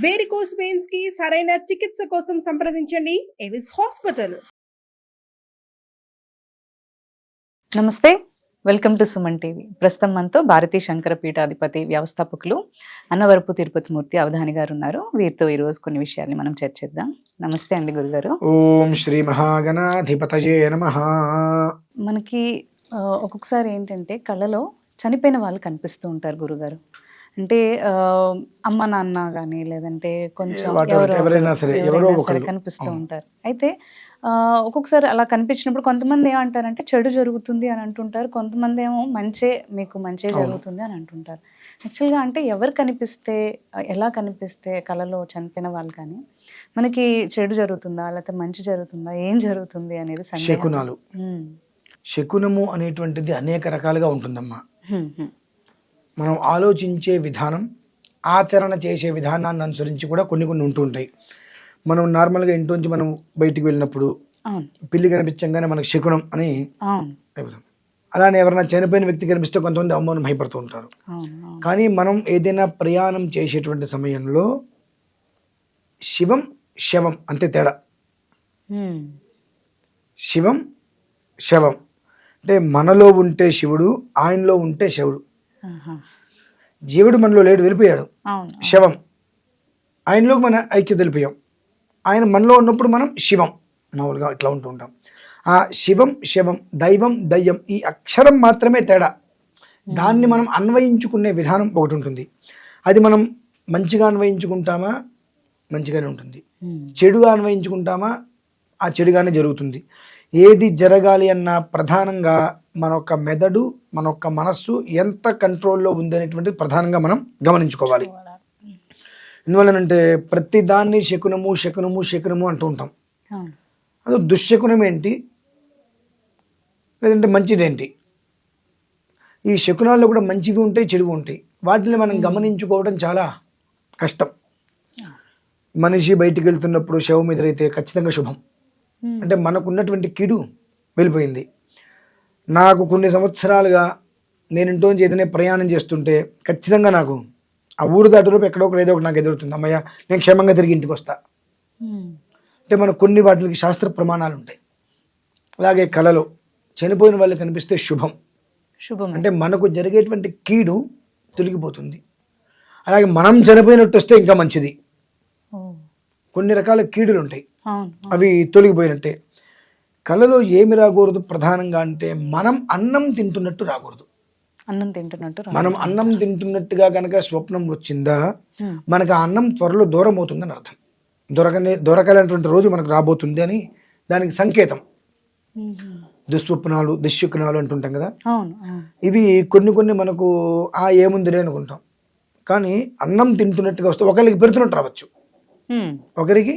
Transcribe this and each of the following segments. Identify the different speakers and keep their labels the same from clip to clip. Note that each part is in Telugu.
Speaker 1: వేరికోస్ వెయిన్స్ కి సరైన చికిత్స కోసం సంప్రదించండి ఎవిస్ హాస్పిటల్.
Speaker 2: నమస్తే, వెల్కమ్ టు సుమన్ టీవీ. ప్రస్తుతం మనతో భారతీ శంకర పీఠాధిపతి వ్యవస్థాపకులు అన్నవరపు తిరుపతి మూర్తి అవధాని గారు ఉన్నారు. వీరితో ఈరోజు కొన్ని విషయాల్ని మనం చర్చిద్దాం. నమస్తే అండి గురుగారు.
Speaker 3: ఓం శ్రీ మహాగణాధిపతయే నమః.
Speaker 2: మనకి ఒక్కొక్కసారి ఏంటంటే కళలో చనిపోయిన వాళ్ళు కనిపిస్తూ ఉంటారు గురుగారు. అంటే అమ్మ నాన్న కానీ లేదంటే కొంచెం
Speaker 3: ఎవరైనా సరే
Speaker 2: కనిపిస్తూ ఉంటారు. అయితే ఒక్కొక్కసారి అలా కనిపించినప్పుడు కొంతమంది ఏమంటారంటే చెడు జరుగుతుంది అని అంటుంటారు, కొంతమంది ఏమో మీకు మంచి జరుగుతుంది అని అంటుంటారు. యాక్చువల్గా అంటే ఎవరు కనిపిస్తే, ఎలా కనిపిస్తే కళలో చనిపోయిన వాళ్ళు కానీ మనకి చెడు జరుగుతుందా లేకపోతే మంచి జరుగుతుందా, ఏం జరుగుతుంది అనేది
Speaker 3: శకునాలు. శకునము అనేటువంటిది అనేక రకాలుగా ఉంటుందమ్మా. మనం ఆలోచించే విధానం, ఆచరణ చేసే విధానాన్ని అనుసరించి కూడా కొన్ని ఉంటూ ఉంటాయి. మనం నార్మల్గా ఇంటి మనం బయటికి వెళ్ళినప్పుడు పిల్లి కనిపించగానే మనకు శకునం అని చెబుతాం. అలానే ఎవరైనా చనిపోయిన వ్యక్తి కనిపిస్తే కొంతమంది అమ్మను భయపడుతూ ఉంటారు. కానీ మనం ఏదైనా ప్రయాణం చేసేటువంటి సమయంలో శివం శవం అంతే తేడా. శివం శవం అంటే మనలో ఉంటే శివుడు, ఆయనలో ఉంటే శవుడు. జీవుడు మనలో లేడు, వెళ్ళిపోయాడు. శవం ఆయనలోకి మన ఐక్యత వెళ్ళిపోయాం. ఆయన మనలో ఉన్నప్పుడు మనం శివం, మామూలుగా ఇట్లా ఉంటూ ఉంటాం. ఆ శివం శవం, దైవం దయ్యం, ఈ అక్షరం మాత్రమే తేడా. దాన్ని మనం అన్వయించుకునే విధానం ఒకటి ఉంటుంది. అది మనం మంచిగా అన్వయించుకుంటామా మంచిగానే ఉంటుంది, చెడుగా అన్వయించుకుంటామా ఆ చెడుగానే జరుగుతుంది. ఏది జరగాలి అన్నా ప్రధానంగా మన యొక్క మెదడు, మన యొక్క మనస్సు ఎంత కంట్రోల్లో ఉందనేటువంటిది ప్రధానంగా మనం గమనించుకోవాలి. ఎందువల్లనంటే ప్రతి దాన్ని శకునము శకునము శకునము అంటూ ఉంటాం. అది దుశ్శకునం ఏంటి లేదంటే మంచిదేంటి? ఈ శకునాల్లో కూడా మంచివి ఉంటాయి, చెడువి ఉంటాయి. వాటిని మనం గమనించుకోవడం చాలా కష్టం. మనిషి బయటికి వెళ్తున్నప్పుడు శవం ఎదురైతే ఖచ్చితంగా శుభం. అంటే మనకున్నటువంటి కీడు వెళ్ళిపోయింది. నాకు కొన్ని సంవత్సరాలుగా నేను ఇంట్లోంచి ఏదైనా ప్రయాణం చేస్తుంటే ఖచ్చితంగా నాకు ఆ ఊరు దాటిలోపు ఎక్కడో ఒకటి ఏదో ఒకటి నాకు ఎదురుతుంది. అమ్మయ్య నేను క్షేమంగా తిరిగి ఇంటికి వస్తా. అంటే మనకు కొన్ని వాటికి శాస్త్ర ప్రమాణాలు ఉంటాయి. అలాగే కళలో చనిపోయిన వాళ్ళు కనిపిస్తే శుభం. అంటే మనకు జరిగేటువంటి కీడు తొలగిపోతుంది. అలాగే మనం చనిపోయినట్టు వస్తే ఇంకా మంచిది. కొన్ని రకాల కీడులు ఉంటాయి, అవి తొలగిపోయినట్టే. కళలో ఏమి రాకూడదు ప్రధానంగా అంటే మనం అన్నం తింటున్నట్టు రాకూడదు. మనం అన్నం తింటున్నట్టుగా కనుక స్వప్నం వచ్చిందా మనకు ఆ అన్నం త్వరలో దూరం అవుతుందని అర్థం. దొరకలేనటువంటి రోజు మనకు రాబోతుంది అని దానికి సంకేతం. దుస్వప్నాలు, దుశ్శకునాలు అంటుంటాం కదా, ఇవి కొన్ని మనకు ఏముందిలే అనుకుంటాం. కానీ అన్నం తింటున్నట్టుగా వస్తే ఒకరికి పెడుతున్నట్టు రావచ్చు, ఒకరికి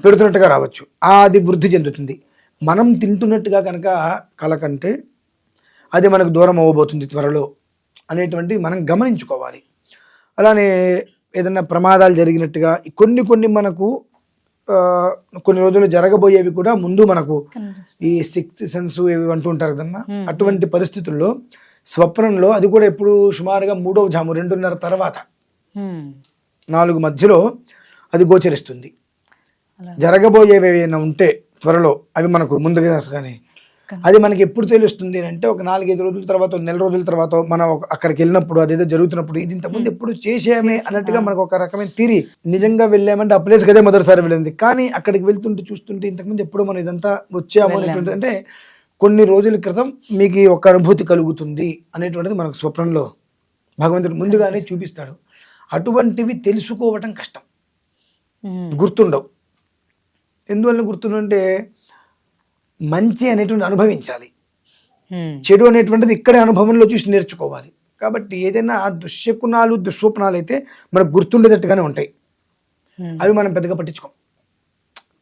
Speaker 3: పెడుతున్నట్టుగా రావచ్చు. అది వృద్ధి చెందుతుంది. మనం తింటున్నట్టుగా కనుక కళ కంటే అది మనకు దూరం అవ్వబోతుంది త్వరలో అనేటువంటి మనం గమనించుకోవాలి. అలానే ఏదన్నా ప్రమాదాలు జరిగినట్టుగా కొన్ని మనకు కొన్ని రోజులు జరగబోయేవి కూడా ముందు మనకు ఈ సిక్స్త్ సెన్స్ ఏవి అంటూ ఉంటారు కదమ్మా. అటువంటి పరిస్థితుల్లో స్వప్నంలో అది కూడా ఎప్పుడు సుమారుగా 3వ జాము 2:30 తర్వాత 4 మధ్యలో అది గోచరిస్తుంది. జరగబోయేవి ఏమైనా ఉంటే త్వరలో అవి మనకు ముందుగా కానీ అది మనకి ఎప్పుడు తెలుస్తుంది అంటే ఒక 4-5 రోజుల తర్వాత, నెల రోజుల తర్వాత మనం అక్కడికి వెళ్ళినప్పుడు అదేదో జరుగుతున్నప్పుడు ఇది ఇంతకుముందు ఎప్పుడు చేసామే అన్నట్టుగా మనకు ఒక రకమైన తీరి. నిజంగా వెళ్ళామంటే ఆ ప్లేస్కి అదే మొదటిసారి వెళ్ళింది, కానీ అక్కడికి వెళ్తుంటే చూస్తుంటే ఇంతకుముందు ఎప్పుడు మనం ఇదంతా వచ్చాము అనేటువంటి, అంటే కొన్ని రోజుల క్రితం మీకు ఒక అనుభూతి కలుగుతుంది అనేటువంటిది మనకు స్వప్నంలో భగవంతుడు ముందుగానే చూపిస్తాడు. అటువంటివి తెలుసుకోవటం కష్టం, గుర్తుండవు. ఎందువల్ల గుర్తుండంటే మంచి అనేటువంటి అనుభవించాలి, చెడు అనేటువంటిది ఇక్కడే అనుభవంలో చూసి నేర్చుకోవాలి. కాబట్టి ఏదైనా దుశ్శకునాలు, దుస్వప్నాలు అయితే మనకు గుర్తుండేటట్టుగానే ఉంటాయి. అవి మనం పెద్దగా పట్టించుకోం.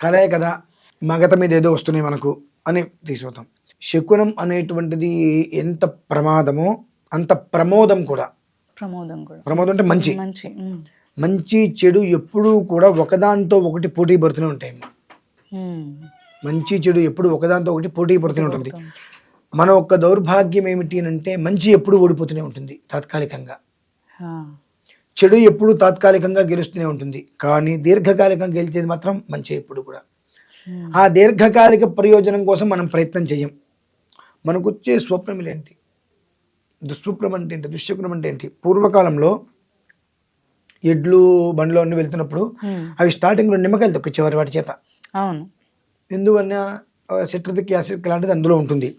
Speaker 3: కలే కదా, మగత మీద ఏదో వస్తున్నాయి మనకు అని తీసుకుపోతాం. శకునం అనేటువంటిది ఎంత ప్రమాదమో అంత ప్రమోదం కూడా. ప్రమోదం అంటే మంచి. మంచి చెడు ఎప్పుడూ కూడా ఒకదాంతో ఒకటి పోటీ పడుతూనే ఉంటాయి. మంచి చెడు ఎప్పుడు ఒకదాంతో ఒకటి పోటీ పడుతూనే ఉంటుంది. మన ఒక్క దౌర్భాగ్యం ఏమిటి అంటే మంచి ఎప్పుడు ఓడిపోతూనే ఉంటుంది తాత్కాలికంగా. చెడు ఎప్పుడు తాత్కాలికంగా గెలుస్తూనే ఉంటుంది, కానీ దీర్ఘకాలికంగా గెలిచేది మాత్రం మంచి ఎప్పుడు కూడా. ఆ దీర్ఘకాలిక ప్రయోజనం కోసం మనం ప్రయత్నం చేయం. మనకు వచ్చే స్వప్నములు ఏంటి, దుస్వప్నం అంటే ఏంటి, దుశ్శకునం అంటే ఏంటి? పూర్వకాలంలో ఎడ్లు బండ్లో అన్ని వెళ్తున్నప్పుడు అవి స్టార్టింగ్లో నిమ్మకాయలు తొక్కిచ్చేవారు వాటి చేత.
Speaker 2: అవును.
Speaker 3: ఎందువల్ల సిట్రిక్ యాసిడ్ లాంటిది అందులో ఉంటుంది.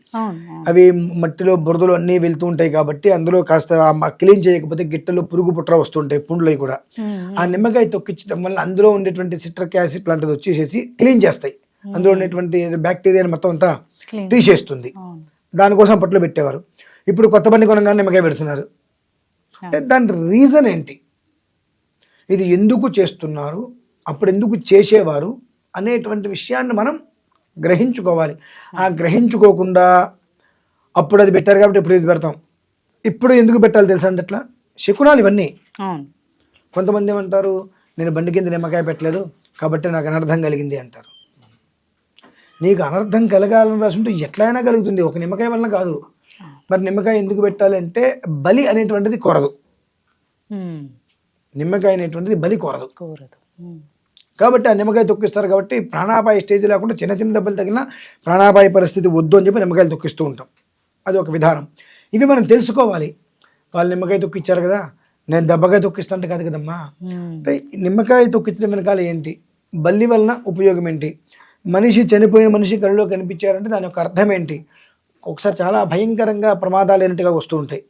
Speaker 3: అవి మట్టిలో బురదలో అన్నీ వెళ్తూ ఉంటాయి కాబట్టి అందులో కాస్త క్లీన్ చేయకపోతే గిట్టలు పురుగు పుట్ర వస్తుంటాయి, పుండ్లు కూడా. ఆ నిమ్మకాయ తొక్కించడం వల్ల అందులో ఉండేటువంటి సిట్రిక్ యాసిడ్ లాంటిది వచ్చేసేసి క్లీన్ చేస్తాయి, అందులో ఉండేటువంటి బ్యాక్టీరియాని మొత్తం అంతా తీసేస్తుంది. దానికోసం అప్పట్లో పెట్టేవారు. ఇప్పుడు కొత్త బండి కొనగానే నిమ్మకాయ పెడుతున్నారు. అంటే దాని రీజన్ ఏంటి, ఇది ఎందుకు చేస్తున్నారు, అప్పుడు ఎందుకు చేసేవారు అనేటువంటి విషయాన్ని మనం గ్రహించుకోవాలి. ఆ గ్రహించుకోకుండా అప్పుడు అది పెట్టారు కాబట్టి ఇప్పుడు ఇది పెడతాం, ఇప్పుడు ఎందుకు పెట్టాలి తెలుసా అంటే అట్లా శకునాలు ఇవన్నీ. కొంతమంది ఏమంటారు, నేను బండి కింద నిమ్మకాయ పెట్టలేదు కాబట్టి నాకు అనర్థం కలిగింది అంటారు. నీకు అనర్థం కలగాలని రాసుంటే ఎట్లయినా కలుగుతుంది, ఒక నిమ్మకాయ వలన కాదు. మరి నిమ్మకాయ ఎందుకు పెట్టాలి అంటే బలి అనేటువంటిది కోరదు, నిమ్మకాయ అనేటువంటిది బలి కోరదు. కాబట్టి ఆ నిమ్మకాయ తొక్కిస్తారు కాబట్టి ప్రాణాపాయ స్టేజ్ లేకుండా చిన్న చిన్న దెబ్బలు తగిలినా ప్రాణాపాయ పరిస్థితి వద్దు అని చెప్పి నిమ్మకాయలు తొక్కిస్తూ ఉంటాం. అది ఒక విధానం. ఇవి మనం తెలుసుకోవాలి. వాళ్ళు నిమ్మకాయ తొక్కిచ్చారు కదా, నేను దెబ్బకాయ తొక్కిస్తాంటే కాదు కదమ్మా. అంటే నిమ్మకాయ తొక్కించడం వెనకాల ఏంటి, బల్లి వలన ఉపయోగం ఏంటి, మనిషి చనిపోయిన మనిషి కళ్ళలో కనిపించారంటే దాని యొక్క అర్థం ఏంటి. ఒకసారి చాలా భయంకరంగా ప్రమాదాలు అయినట్టుగా వస్తూ ఉంటాయి.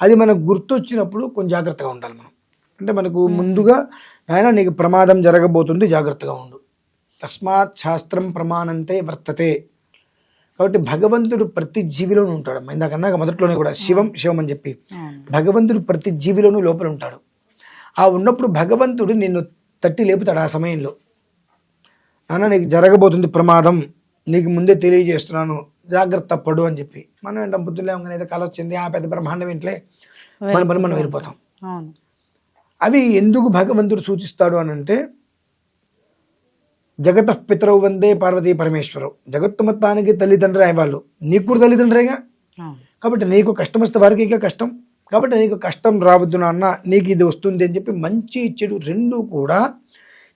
Speaker 3: అది మనకు గుర్తొచ్చినప్పుడు కొంచెం జాగ్రత్తగా ఉండాలి మనం. అంటే మనకు ముందుగా ఆయన నీకు ప్రమాదం జరగబోతుంది, జాగ్రత్తగా ఉండు. తస్మాత్ శాస్త్రం ప్రమాణంతే వర్తతే. కాబట్టి భగవంతుడు ప్రతి జీవిలోనూ ఉంటాడు. ఇందాకన్నా మొదట్లోనే కూడా శివం శివం అని చెప్పి భగవంతుడు ప్రతి జీవిలోనూ లోపల ఉంటాడు. ఆ ఉన్నప్పుడు భగవంతుడు నిన్ను తట్టి లేపుతాడు. ఆ సమయంలో నాన్న నీకు జరగబోతుంది ప్రమాదం, నీకు ముందే తెలియజేస్తున్నాను, జాగ్రత్త పడు అని చెప్పి. మనం ఏంటో బుద్ధులే ఏదో కాలం వచ్చింది, ఆ పెద్ద బ్రహ్మాండం ఇంట్లే మన పని మనం వెళ్ళిపోతాం. అవి ఎందుకు భగవంతుడు సూచిస్తాడు అని అంటే, జగత పితరవు వందే పార్వతీ పరమేశ్వరవు. జగత్తు మొత్తానికి తల్లిదండ్రి అయ్యేవాళ్ళు, నీకు కూడా తల్లిదండ్రిగా. కాబట్టి నీకు కష్టం వస్తే వారికి ఇక కష్టం, కాబట్టి నీకు కష్టం రావద్దు నాన్న, నీకు ఇది వస్తుంది అని చెప్పి మంచి చెడు రెండు కూడా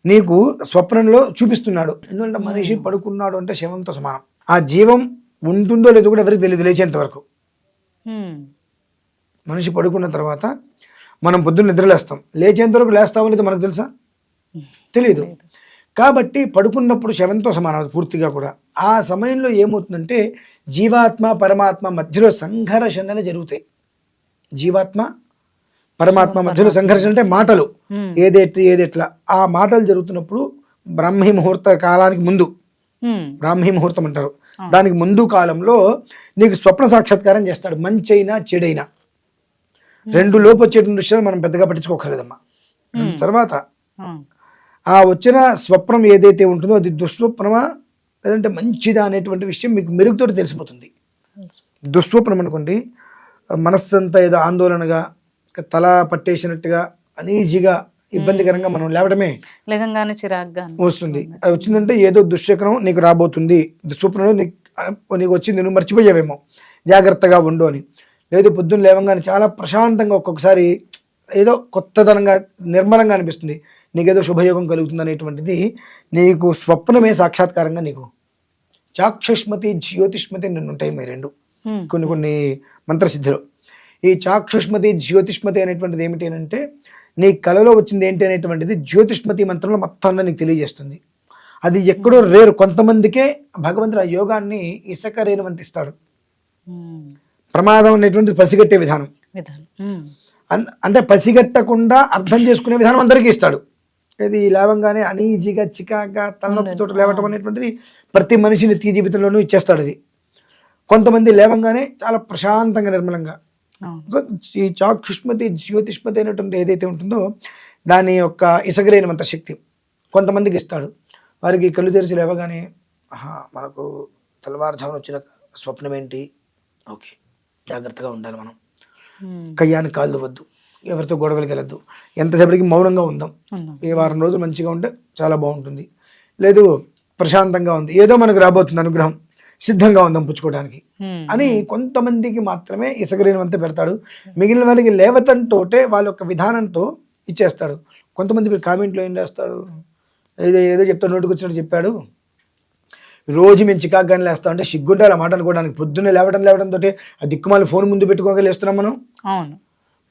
Speaker 3: నీకు స్వప్నంలో చూపిస్తున్నాడు. ఎందుకంటే మనిషి పడుకున్నాడు అంటే శవంతో సమానం. ఆ జీవం ఉంటుందో లేదో కూడా ఎవరికి తెలియదు లేచేంత వరకు. మనిషి పడుకున్న తర్వాత మనం పొద్దున్న నిద్రలేస్తాం, లేచేంత వరకు లేస్తామో లేదో మనకు తెలుసా, తెలియదు. కాబట్టి పడుకున్నప్పుడు శవంతో సమానం పూర్తిగా కూడా. ఆ సమయంలో ఏమవుతుందంటే జీవాత్మ పరమాత్మ మధ్యలో సంఘర్షణలు జరుగుతాయి. జీవాత్మ పరమాత్మ మధ్యలో సంఘర్షణ అంటే మాటలు, ఏదెట్లా ఆ మాటలు జరుగుతున్నప్పుడు బ్రాహ్మీ ముహూర్త కాలానికి ముందు, బ్రాహ్మీ ముహూర్తం అంటారు, దానికి ముందు కాలంలో నీకు స్వప్న సాక్షాత్కారం చేస్తాడు. మంచైనా చెడైనా రెండు లోపు వచ్చేటువంటి విషయాలు మనం పెద్దగా పట్టించుకోకర్లేదమ్మా. తర్వాత ఆ వచ్చిన స్వప్నం ఏదైతే ఉంటుందో అది దుస్వప్నమా లేదంటే మంచిదా అనేటువంటి విషయం మీకు మెరుగుతోటి తెలిసిపోతుంది. దుస్వప్నం అనుకోండి, మనస్సంతా ఏదో ఆందోళనగా, తల పట్టేసినట్టుగా, అనీజీగా, ఇబ్బందికరంగా మనం లేవడమే
Speaker 2: లేకంగానే చిరాగ్గా
Speaker 3: వస్తుంది. అది వచ్చిందంటే ఏదో దుశ్శకనం నీకు రాబోతుంది, దుస్వప్నంలో నీకు వచ్చింది, నువ్వు మర్చిపోయావేమో, జాగ్రత్తగా ఉండు అని. లేదు పొద్దున్న లేవంగానే చాలా ప్రశాంతంగా, ఒక్కొక్కసారి ఏదో కొత్తదనంగా నిర్మలంగా అనిపిస్తుంది, నీకేదో శుభయోగం కలుగుతుంది అనేటువంటిది నీకు స్వప్నమే సాక్షాత్కారంగా. నీకు చాక్షుష్మతి జ్యోతిష్మతి నిన్ను ఉంటాయి మీ రెండు కొన్ని మంత్రసిద్ధిలో. ఈ చాక్షుష్మతి జ్యోతిష్మతి అనేటువంటిది ఏమిటి అంటే నీ కళలో వచ్చింది ఏంటి అనేటువంటిది జ్యోతిష్మతి మంత్రంలో మొత్తంగా నీకు తెలియజేస్తుంది. అది ఎక్కడో రేరు, కొంతమందికే భగవంతుడు ఆ యోగాన్ని ఇసుక రేణువంతిస్తాడు. ప్రమాదం అనేటువంటిది పసిగట్టే విధానం, అంటే పసిగట్టకుండా అర్థం చేసుకునే విధానం అందరికీ ఇస్తాడు. ఇది లేవంగానే అనీజీగా చికాగా తలనొప్పితో లేవటం అనేటువంటిది ప్రతి మనిషిని నిత్య జీవితంలోనూ ఇచ్చేస్తాడు. అది కొంతమంది లేవంగానే చాలా ప్రశాంతంగా నిర్మలంగా. సో ఈ చాక్షుష్మతి జ్యోతిష్మతి అనేటువంటి ఏదైతే ఉంటుందో దాని యొక్క ఇసగలేనంత శక్తి కొంతమందికి ఇస్తాడు. వారికి కళ్ళు తెరిచి లేవగానే మనకు తెల్లవారుజామున వచ్చిన స్వప్నం ఏంటి, ఓకే జాగ్రత్తగా ఉండాలి, మనం కయ్యానికి కాళ్ళు వద్దు, ఎవరితో గొడవలకి వెళ్ళద్దు, ఎంతసేపటికి మౌనంగా ఉందాం, ఏ వారం రోజులు మంచిగా ఉంటే చాలా బాగుంటుంది. లేదు ప్రశాంతంగా ఉంది, ఏదో మనకు రాబోతుంది అనుగ్రహం, సిద్ధంగా ఉందాం పుచ్చుకోవడానికి అని కొంతమందికి మాత్రమే ఇసగలేనంత పెడతాడు. మిగిలిన వాళ్ళకి లేవతంతోటే వాళ్ళ యొక్క విధానంతో ఇచ్చేస్తాడు. కొంతమంది మీరు కామెంట్లో ఏం చేస్తాడు, ఏదో ఏదో చెప్తాడు, నోటికి వచ్చినట్టు చెప్పాడు, రోజు మేము చికాకుగానే లేస్తాం అంటే సిగ్గుంటే అలా మాట అనుకోవడానికి. పొద్దున్నే లేవడంతో ఆ దిక్కుమాలి ఫోన్ ముందు పెట్టుకోగా లేస్తున్నాం మనం.
Speaker 2: అవును.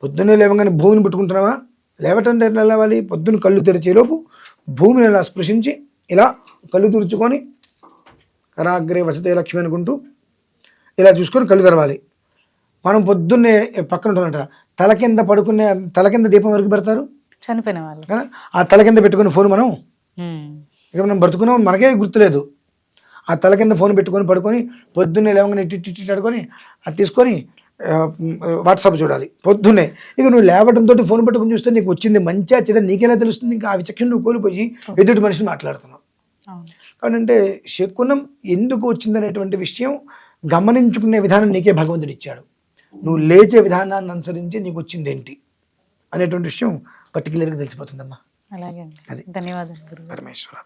Speaker 3: పొద్దున్నే లేవగానే భూమిని పెట్టుకుంటున్నావా? లేవటంటే ఎట్లా లేవాలి? పొద్దున్న కళ్ళు తెరిచేలోపు భూమిని ఇలా స్పృశించి ఇలా కళ్ళు తుడుచుకొని కరాగ్రే వసతే లక్ష్మి అనుకుంటూ ఇలా చూసుకొని కళ్ళు తెరవాలి. మనం పొద్దున్నే పక్కన ఉంటున్నట తల కింద దీపం వరకు పెడతారు
Speaker 2: చనిపోయిన వాళ్ళు.
Speaker 3: కదా, ఆ తల కింద పెట్టుకుని ఫోన్ మనం ఇక మనం బ్రతుకున్నాం మనకే గుర్తులేదు. ఆ తల కింద ఫోన్ పెట్టుకొని పడుకొని పొద్దున్నే లేవగానే ఇట్టి అడుకొని అది తీసుకొని వాట్సాప్ చూడాలి పొద్దున్నే. ఇక నువ్వు లేవడంతో ఫోన్ పెట్టుకుని చూస్తే నీకు వచ్చింది మంచిగా చెడ్డ నీకెలా తెలుస్తుంది? ఇంకా ఆ విచక్షణ నువ్వు కోల్పోయి ఎదుటి మనిషిని మాట్లాడుతున్నావు. కాబట్టి శకునం ఎందుకు వచ్చిందనేటువంటి విషయం గమనించుకునే విధానం నీకే భగవంతుడు ఇచ్చాడు. నువ్వు లేచే విధానాన్ని అనుసరించి నీకు వచ్చింది ఏంటి అనేటువంటి విషయం పర్టికులర్గా తెలిసిపోతుందమ్మా.
Speaker 2: అలాగే.
Speaker 3: అది.
Speaker 2: ధన్యవాదాలు గురువు.
Speaker 3: పరమేశ్వర.